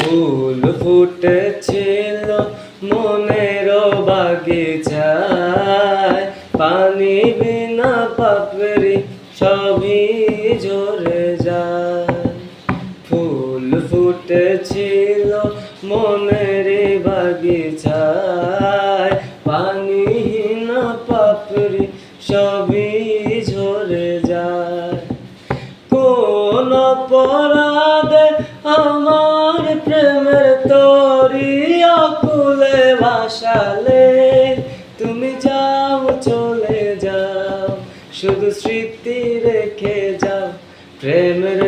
ফুল ফুটেছিল মনের বাগিচায়, পানি বিনা পাপড়ি সবই ঝরে যায়। ফুল ফুটেছিল মনের বাগিচায়, পানিহীনা পাপড়ি সবই ঝরে যায়। কোন অপরাধে আমার প্রেমের তরি আকুলে ভাসালে, তুমি যাও চলে যাও, শুধু স্মৃতি রেখে যাও প্রেমের